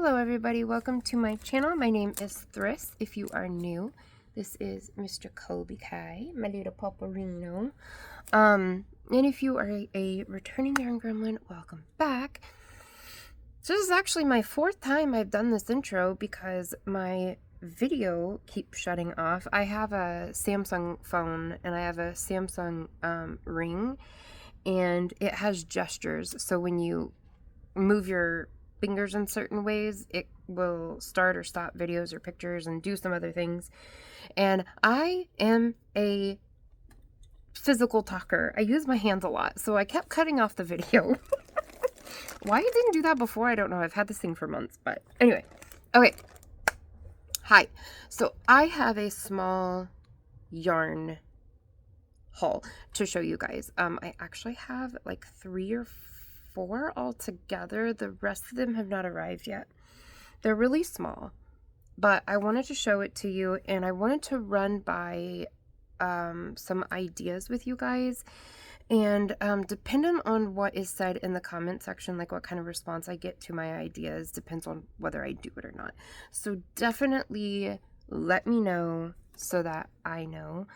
Hello everybody, welcome to my channel. My name is Thryss. If you are new, this is Mr. Colby Kai, my little Paparino. And if you are a returning yarn gremlin, welcome back. So this is actually my fourth time I've done this intro because my video keeps shutting off. I have a Samsung phone and I have a Samsung ring, and it has gestures. So when you move your fingers in certain ways, it will start or stop videos or pictures and do some other things. And I am a physical talker. I use my hands a lot, so I kept cutting off the video. Why I didn't do that before, I don't know. I've had this thing for months, but anyway. Okay. Hi. So I have a small yarn haul to show you guys. I actually have like 3 or 4 altogether. The rest of them have not arrived yet. They're really small, but I wanted to show it to you, and I wanted to run by some ideas with you guys. And depending on what is said in the comment section, like what kind of response I get to my ideas, depends on whether I do it or not. So definitely let me know so that I know.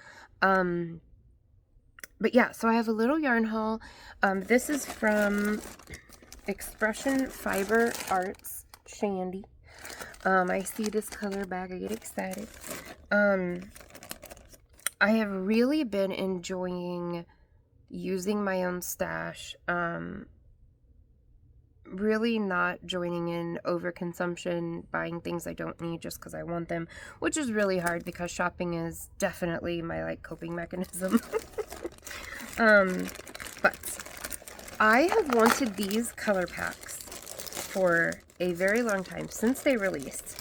But yeah, so I have a little yarn haul. This is from Expression Fiber Arts Shandy. I see this color bag, I get excited. I have really been enjoying using my own stash, really not joining in overconsumption, buying things I don't need just because I want them, which is really hard because shopping is definitely my coping mechanism. But I have wanted these color packs for a very long time, since they released,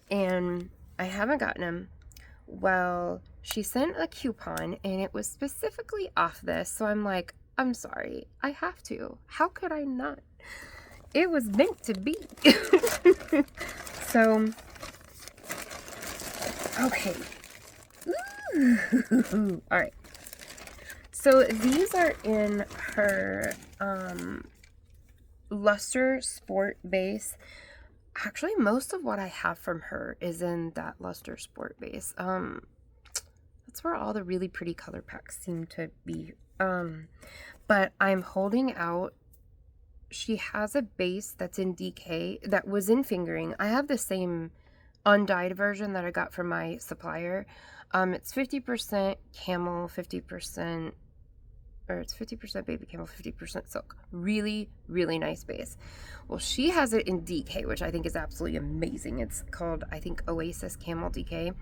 and I haven't gotten them. Well, she sent a coupon and it was specifically off this, so I'm like, I'm sorry, I have to. How could I not? It was meant to be. So, okay. Ooh. All right. So these are in her Luster Sport base. Actually, most of what I have from her is in that Luster Sport base. That's where all the really pretty color packs seem to be. But I'm holding out. She has a base that's in DK that was in fingering. I have the same undyed version that I got from my supplier. It's 50% camel, 50%, or it's 50% baby camel, 50% silk. Really, really nice base. Well, she has it in DK, which I think is absolutely amazing. It's called, I think, Oasis Camel DK.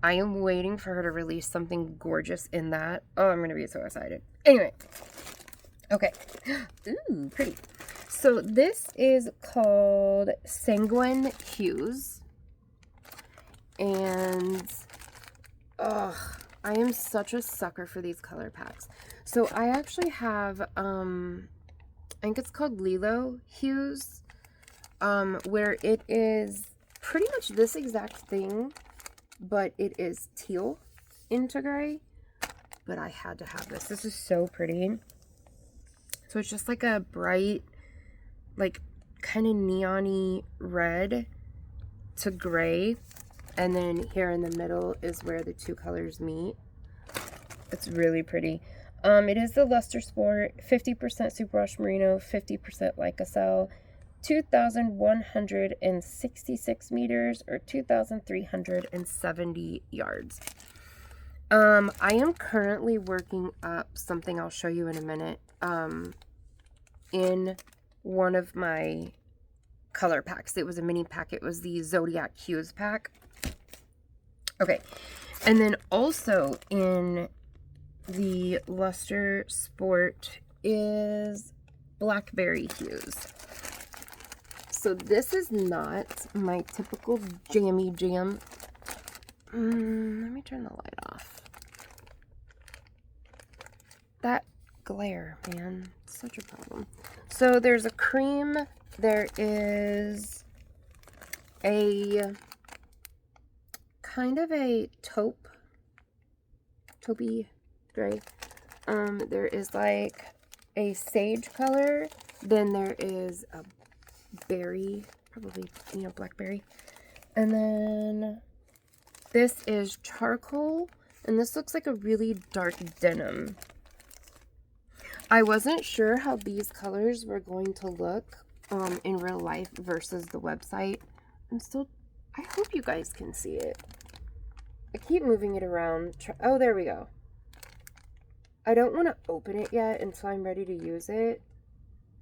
I am waiting for her to release something gorgeous in that. Oh, I'm going to be so excited. Anyway. Okay. Ooh, pretty. So this is called Sanguine Hues. And, I am such a sucker for these color packs. So I actually have, I think it's called Lilo Hues, where it is pretty much this exact thing, but it is teal into gray. But I had to have this. This is so pretty. So it's just like a bright, like kind of neon-y red to gray. And then here in the middle is where the two colors meet. It's really pretty. It is the Luster Sport, 50% Superwash Merino, 50% Lycocell, 2,166 meters, or 2,370 yards. I am currently working up something I'll show you in a minute, in one of my color packs. It was a mini pack. It was the Zodiac Hues pack. Okay. And then also in the Luster Sport is Blackberry Hues. So this is not my typical jammy jam. Let me turn the light off. That glare, man, such a problem. So there's a cream. There is a kind of a taupey gray. There is like a sage color. Then there is a berry probably, you know, blackberry. And then this is charcoal, and this looks like a really dark denim. I wasn't sure how these colors were going to look in real life versus the website. I hope you guys can see it. I keep moving it around. Oh, there we go. I don't want to open it yet until I'm ready to use it.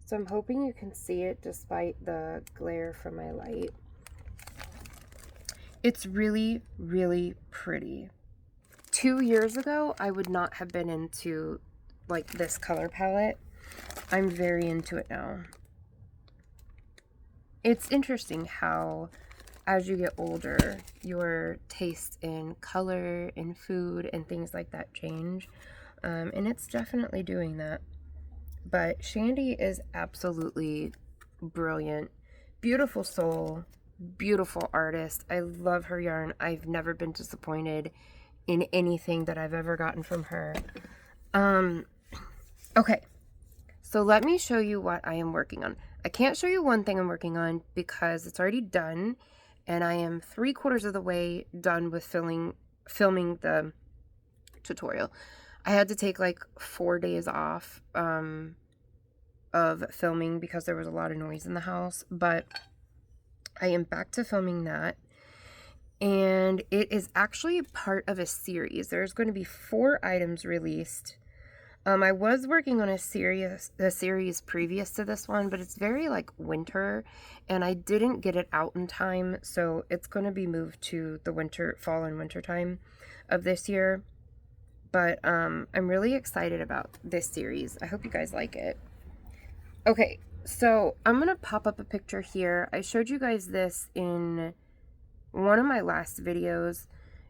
So I'm hoping you can see it despite the glare from my light. It's really, really pretty. 2 years ago, I would not have been into like this color palette. I'm very into it now. It's interesting how as you get older, your taste in color and food and things like that change. And it's definitely doing that. But Shandy is absolutely brilliant. Beautiful soul. Beautiful artist. I love her yarn. I've never been disappointed in anything that I've ever gotten from her. Okay. So let me show you what I am working on. I can't show you one thing I'm working on because it's already done. And I am 3/4 of the way done with filming the tutorial. I had to take like 4 days off of filming because there was a lot of noise in the house. But I am back to filming that. And it is actually part of a series. There's going to be 4 items released. I was working on a series previous to this one, but it's very like winter, and I didn't get it out in time, so it's going to be moved to the fall and winter time of this year. But I'm really excited about this series. I hope you guys like it. Okay, so I'm going to pop up a picture here. I showed you guys this in one of my last videos.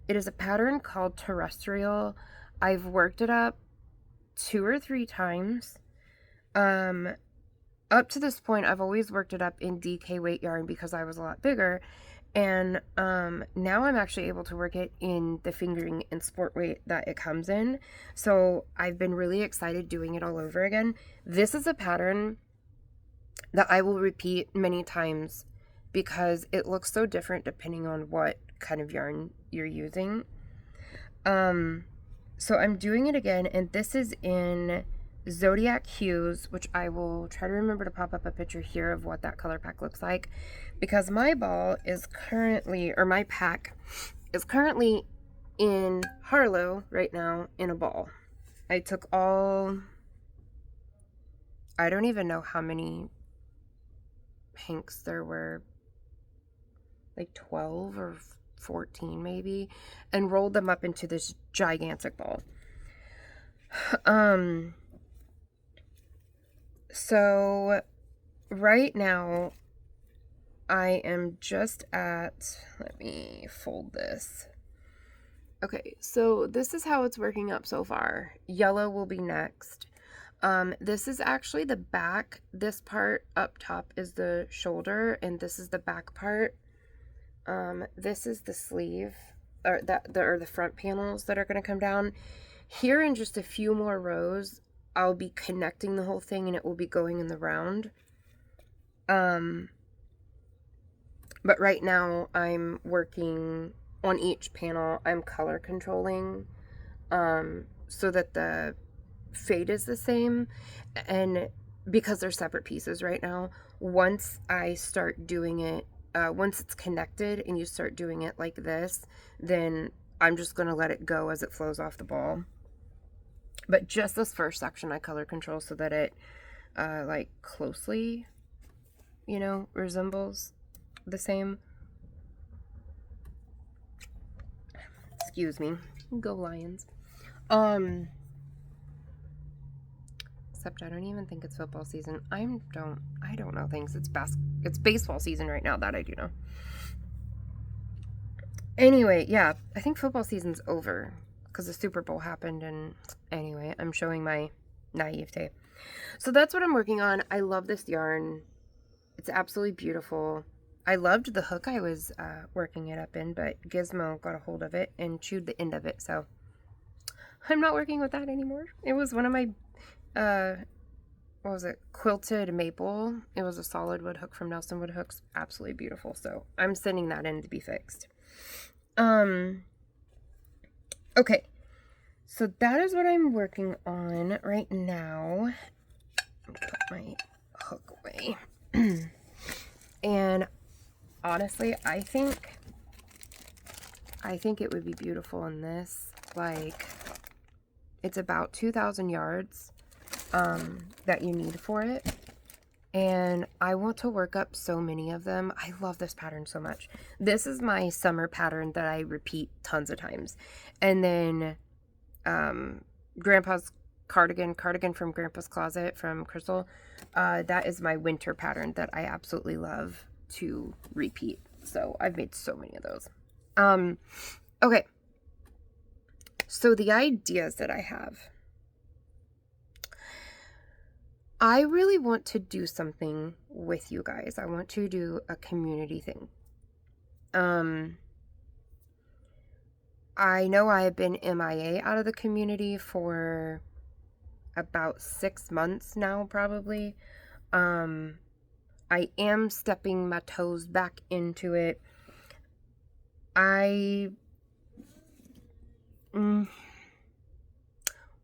It is a pattern called Terrestrial. I've worked it up 2 or 3 times. Up to this point, I've always worked it up in DK weight yarn because I was a lot bigger. And now I'm actually able to work it in the fingering and sport weight that it comes in. So I've been really excited doing it all over again. This is a pattern that I will repeat many times because it looks so different depending on what kind of yarn you're using. So I'm doing it again, and this is in Zodiac Hues, which I will try to remember to pop up a picture here of what that color pack looks like, because my ball is currently, or my pack is currently in Harlow right now in a ball. I took all, I don't even know how many pinks there were, like 12 or 14 maybe, and rolled them up into this gigantic ball. So right now I am just at, let me fold this. Okay, so this is how it's working up so far. Yellow will be next. This is actually the back. This part up top is the shoulder, and this is the back part. This is the sleeve, or the front panels that are going to come down. Here in just a few more rows, I'll be connecting the whole thing and it will be going in the round. But right now I'm working on each panel. I'm color controlling, so that the fade is the same, and because they're separate pieces right now, once I start doing it, once it's connected and you start doing it like this, then I'm just going to let it go as it flows off the ball. But just this first section I color control so that it like closely, you know, resembles the same. Excuse me. Go Lions. Except I don't even think it's football season. I don't know things. It's baseball season right now, that I do know. Anyway, yeah, I think football season's over because the Super Bowl happened, and anyway, I'm showing my naivete. So that's what I'm working on. I love this yarn. It's absolutely beautiful. I loved the hook I was working it up in, but Gizmo got a hold of it and chewed the end of it, so I'm not working with that anymore. It was one of what was it, quilted maple. It was a solid wood hook from NELSONWOOD hooks. Absolutely beautiful. So I'm sending that in to be fixed. Okay, so that is what I'm working on right now. Put my hook away. And honestly, I think it would be beautiful in this. Like, it's about 2,000 yards that you need for it. And I want to work up so many of them. I love this pattern so much. This is my summer pattern that I repeat tons of times. And then Grandpa's cardigan from Grandpa's Closet from Crystal. That is my winter pattern that I absolutely love to repeat. So I've made so many of those. Okay. So the ideas that I have. I really want to do something with you guys. I want to do a community thing. I know I have been MIA out of the community for about 6 months now, probably. I am stepping my toes back into it.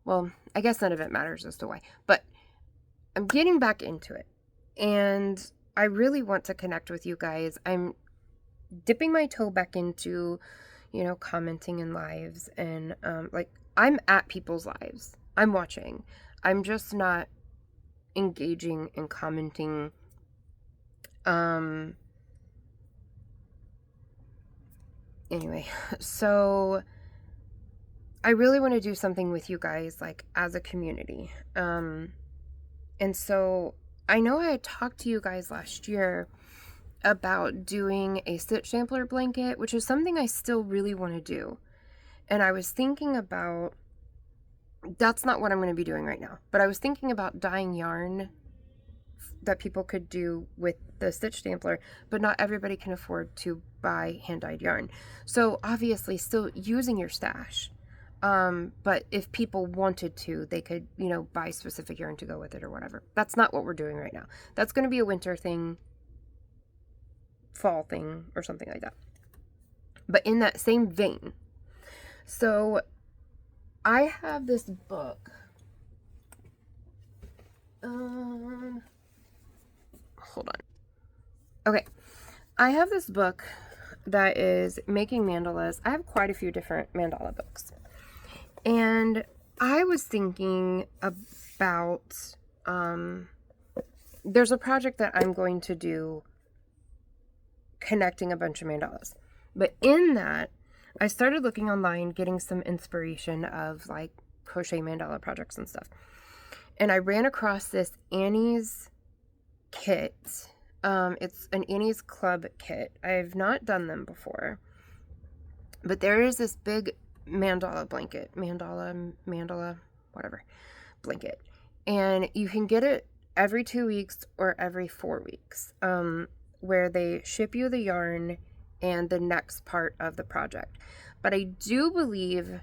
Well, I guess none of it matters as to why, but I'm getting back into it, and I really want to connect with you guys. I'm dipping my toe back into, you know, commenting in lives, and like, I'm at people's lives. I'm watching. I'm just not engaging and commenting. Anyway, so I really want to do something with you guys, like, as a community. And so I know I had talked to you guys last year about doing a stitch sampler blanket, which is something I still really want to do. And I was thinking about, that's not what I'm going to be doing right now, but I was thinking about dyeing yarn that people could do with the stitch sampler, but not everybody can afford to buy hand-dyed yarn. So obviously still using your stash. But if people wanted to, they could, you know, buy specific yarn to go with it or whatever. That's not what we're doing right now. That's going to be a winter thing, fall thing, or something like that. But in that same vein, so I have this book. Hold on. Okay. I have this book that is making mandalas. I have quite a few different mandala books. And I was thinking about, there's a project that I'm going to do connecting a bunch of mandalas. But in that, I started looking online, getting some inspiration of, like, crochet mandala projects and stuff. And I ran across this Annie's kit. It's an Annie's Club kit. I've not done them before. But there is this big mandala blanket, mandala, whatever, blanket. And you can get it every 2 weeks or every 4 weeks, where they ship you the yarn and the next part of the project. But I do believe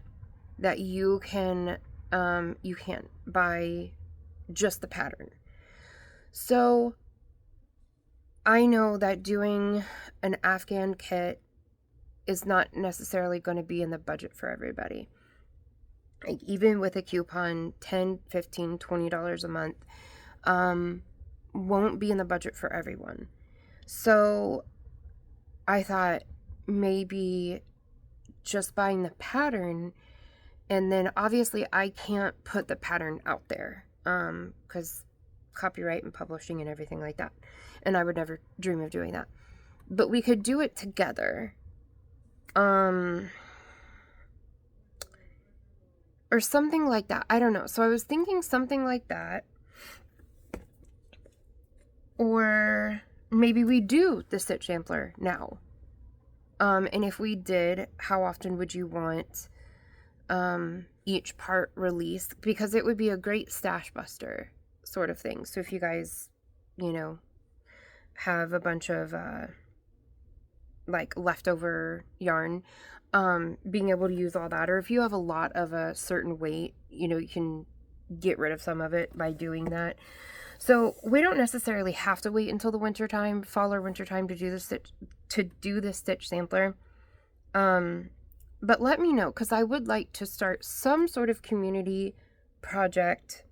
that you can buy just the pattern. So I know that doing an Afghan kit is not necessarily going to be in the budget for everybody. Like, even with a coupon, $10, $15, $20 a month, won't be in the budget for everyone. So I thought maybe just buying the pattern, and then obviously I can't put the pattern out there, because copyright and publishing and everything like that. And I would never dream of doing that. But we could do it together. Or something like that. I don't know. So I was thinking something like that. Or maybe we do the stitch sampler now. And if we did, how often would you want each part released? Because it would be a great stash buster sort of thing. So if you guys, you know, have a bunch of like leftover yarn, being able to use all that, or if you have a lot of a certain weight, you know, you can get rid of some of it by doing that. So we don't necessarily have to wait until the winter time, fall or winter time to do the stitch sampler. But let me know, because I would like to start some sort of community project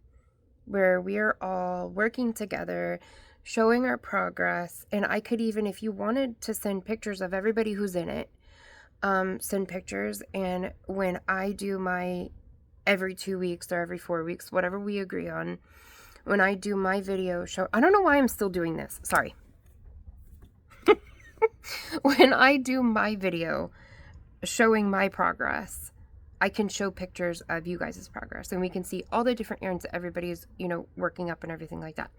where we are all working together, showing our progress. And I could even, if you wanted to send pictures of everybody who's in it, send pictures. And when I do my every 2 weeks or every 4 weeks, whatever we agree on, when I do my video show, I don't know why I'm still doing this. Sorry. When I do my video showing my progress, I can show pictures of you guys' progress, and we can see all the different yarns that everybody's, you know, working up and everything like that.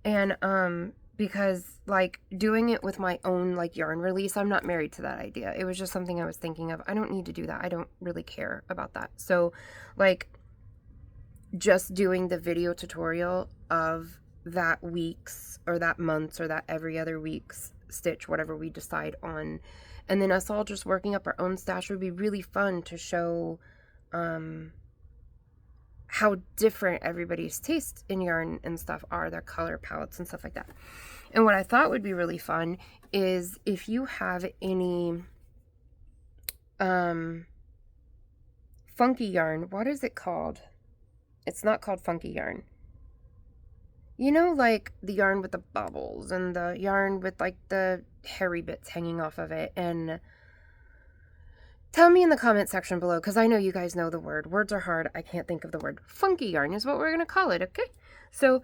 And because like doing it with my own like yarn release, I'm not married to that idea. It was just something I was thinking of. I don't need to do that. I don't really care about that. So like just doing the video tutorial of that week's or that month's or that every other week's stitch, whatever we decide on, and then us all just working up our own stash would be really fun to show how different everybody's taste in yarn and stuff are, their color palettes and stuff like that. And what I thought would be really fun is if you have any funky yarn. What is it called? It's not called funky yarn. You know, like the yarn with the bubbles and the yarn with like the hairy bits hanging off of it. And tell me in the comment section below, because I know you guys know the word. Words are hard. I can't think of the word. Funky yarn is what we're going to call it, okay? So,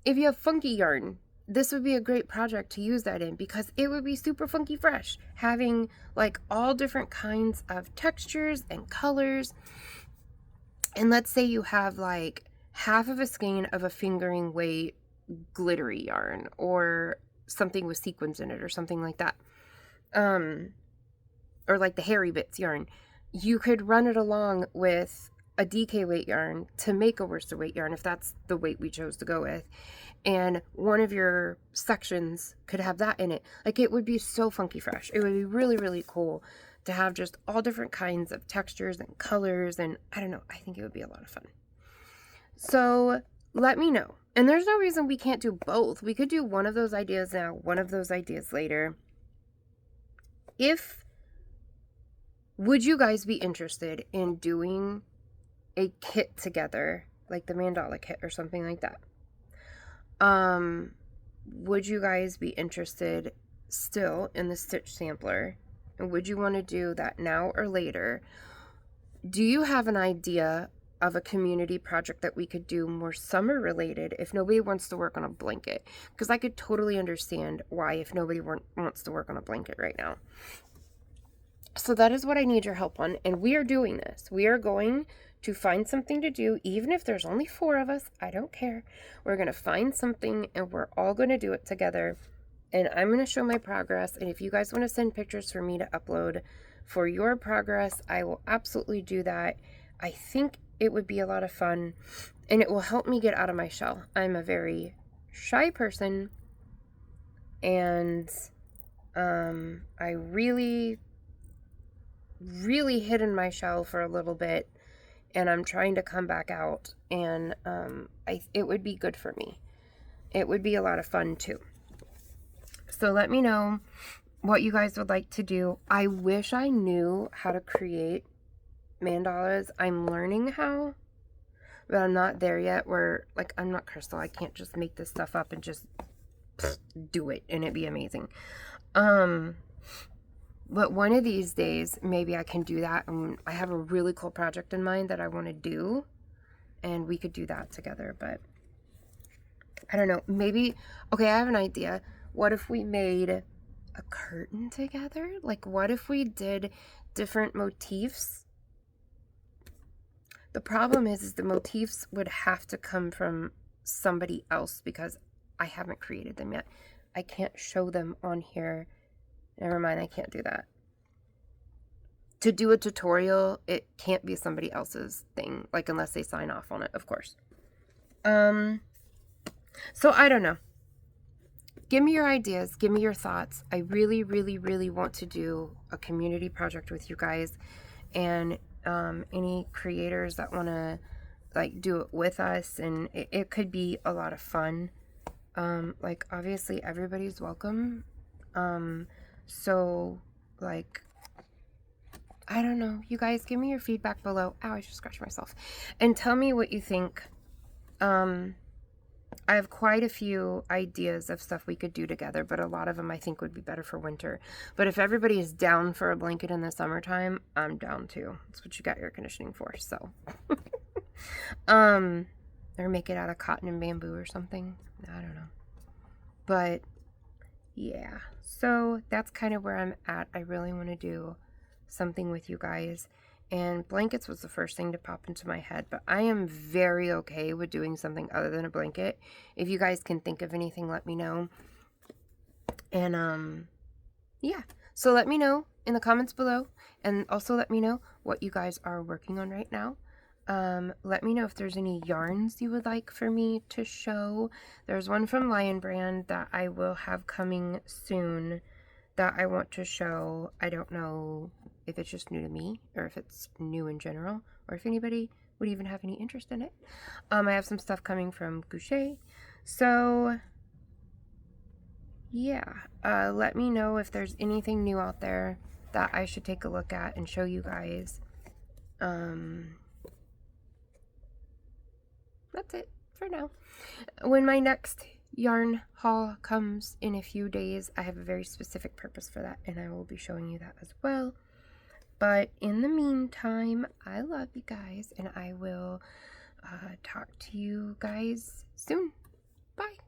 if you have funky yarn, this would be a great project to use that in, because it would be super funky fresh. Having like all different kinds of textures and colors. And let's say you have like half of a skein of a fingering weight glittery yarn or something with sequins in it or something like that. Or like the hairy bits yarn. You could run it along with a DK weight yarn to make a worsted weight yarn if that's the weight we chose to go with. And one of your sections could have that in it. Like, it would be so funky fresh. It would be really, really cool to have just all different kinds of textures and colors. And I don't know, I think it would be a lot of fun. So let me know. And there's no reason we can't do both. We could do one of those ideas now, one of those ideas later. Would you guys be interested in doing a kit together, like the mandala kit or something like that? Would you guys be interested still in the stitch sampler? And would you want to do that now or later? Do you have an idea of a community project that we could do more summer related if nobody wants to work on a blanket? Because I could totally understand why if nobody wants to work on a blanket right now. So that is what I need your help on, and we are doing this. We are going to find something to do, even if there's only 4 of us. I don't care. We're going to find something, and we're all going to do it together, and I'm going to show my progress. And if you guys want to send pictures for me to upload for your progress, I will absolutely do that. I think it would be a lot of fun, and it will help me get out of my shell. I'm a very shy person, and I really hid in my shell for a little bit, and I'm trying to come back out, and it would be good for me. It would be a lot of fun too. So let me know what you guys would like to do. I wish I knew how to create mandalas. I'm learning how, but I'm not there yet where, like, I'm not Crystal. I can't just make this stuff up and just do it and it'd be amazing. But one of these days, maybe I can do that. And I have a really cool project in mind that I want to do, and we could do that together. But I don't know. Maybe, okay, I have an idea. What if we made a curtain together? Like, what if we did different motifs? The problem is the motifs would have to come from somebody else because I haven't created them yet. I can't show them on here. Never mind, I can't do that. To do a tutorial, it can't be somebody else's thing, like unless they sign off on it, of course. So I don't know. Give me your ideas. Give me your thoughts. I really, really, really want to do a community project with you guys, and any creators that want to like do it with us, and it could be a lot of fun. Like obviously everybody's welcome. So like, I don't know, you guys give me your feedback below. Ow, I just scratched myself. And tell me what you think. I have quite a few ideas of stuff we could do together, but a lot of them I think would be better for winter. But if everybody is down for a blanket in the summertime, I'm down too. That's what you got air conditioning for, so. Or make it out of cotton and bamboo or something. I don't know. But yeah, so that's kind of where I'm at. I really want to do something with you guys. And blankets was the first thing to pop into my head, but I am very okay with doing something other than a blanket. If you guys can think of anything, let me know. And yeah, so let me know in the comments below, and also let me know what you guys are working on right now. Let me know if there's any yarns you would like for me to show. There's one from Lion Brand that I will have coming soon that I want to show. I don't know if it's just new to me or if it's new in general, or if anybody would even have any interest in it. I have some stuff coming from Goucher. So yeah, let me know if there's anything new out there that I should take a look at and show you guys. That's it for now. When my next yarn haul comes in a few days, I have a very specific purpose for that, and I will be showing you that as well. But in the meantime, I love you guys, and I will talk to you guys soon. Bye.